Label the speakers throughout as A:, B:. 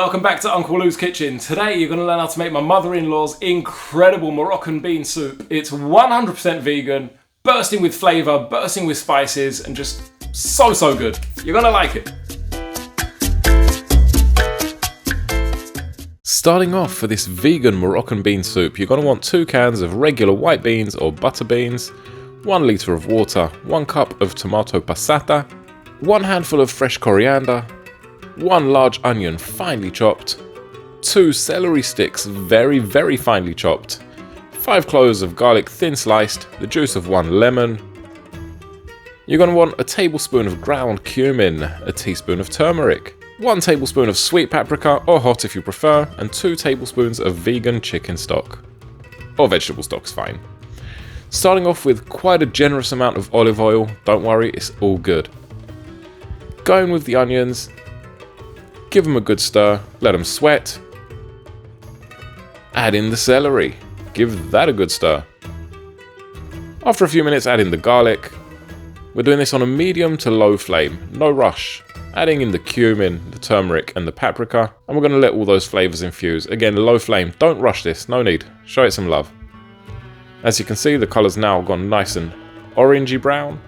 A: Welcome back to Uncle Lou's Kitchen. Today you're going to learn how to make my mother-in-law's incredible Moroccan bean soup. It's 100% vegan, bursting with flavour, bursting with spices, and just so good. You're going to like it.
B: Starting off for this vegan Moroccan bean soup, you're going to want 2 cans of regular white beans or butter beans, 1 litre of water, 1 cup of tomato passata, 1 handful of fresh coriander, 1 large onion finely chopped, 2 celery sticks very finely chopped, 5 cloves of garlic thin sliced, the juice of 1 lemon. You're going to want a tablespoon of ground cumin, a teaspoon of turmeric, 1 tablespoon of sweet paprika or hot if you prefer, and 2 tablespoons of vegan chicken stock. Or vegetable stock's fine. Starting off with quite a generous amount of olive oil, don't worry, it's all good. Going with the onions, give them a good stir, let them sweat. Add in the celery, give that a good stir. After a few minutes, add in the garlic. We're doing this on a medium to low flame, no rush. Adding in the cumin, the turmeric and the paprika, and we're going to let all those flavours infuse. Again, low flame, don't rush this, no need, show it some love. As you can see, the colour's now gone nice and orangey brown.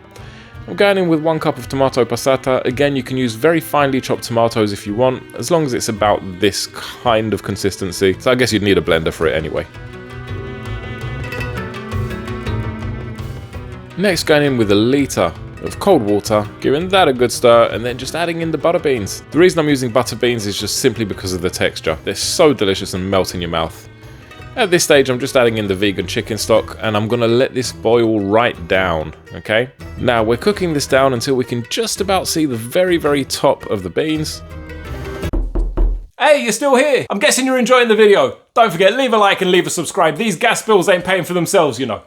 B: I'm going in with 1 cup of tomato passata. Again, you can use very finely chopped tomatoes if you want, as long as it's about this kind of consistency. So I guess you'd need a blender for it anyway. Next, going in with 1 litre of cold water, giving that a good stir, and then just adding in the butter beans. The reason I'm using butter beans is just simply because of the texture. They're so delicious and melt in your mouth. At this stage, I'm just adding in the vegan chicken stock, and I'm gonna let this boil right down, okay? Now, we're cooking this down until we can just about see the very top of the beans.
A: Hey, you're still here. I'm guessing you're enjoying the video. Don't forget, leave a like and leave a subscribe. These gas bills ain't paying for themselves, you know.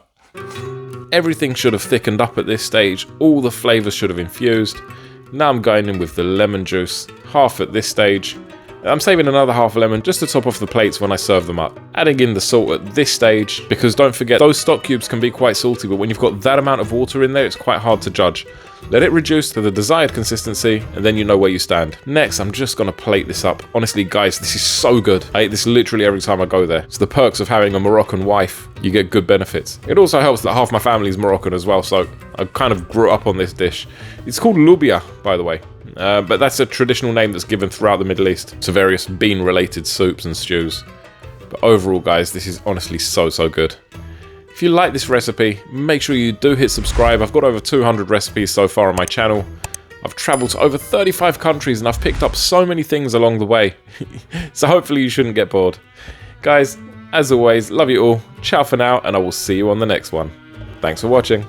B: Everything should have thickened up at this stage. All the flavours should have infused. Now I'm going in with the lemon juice, half at this stage. I'm saving another half a lemon just to top off the plates when I serve them up. Adding in the salt at this stage, because don't forget, those stock cubes can be quite salty, but when you've got that amount of water in there, it's quite hard to judge. Let it reduce to the desired consistency, and then you know where you stand. Next, I'm just gonna plate this up. Honestly, guys, this is so good. I eat this literally every time I go there. It's the perks of having a Moroccan wife. You get good benefits. It also helps that half my family is Moroccan as well, so I kind of grew up on this dish. It's called Loubia, by the way. But that's a traditional name that's given throughout the Middle East to various bean-related soups and stews. But overall, guys, this is honestly so good. If you like this recipe, make sure you do hit subscribe. I've got over 200 recipes so far on my channel. I've travelled to over 35 countries and I've picked up so many things along the way. So hopefully you shouldn't get bored. Guys, as always, love you all. Ciao for now, and I will see you on the next one. Thanks for watching.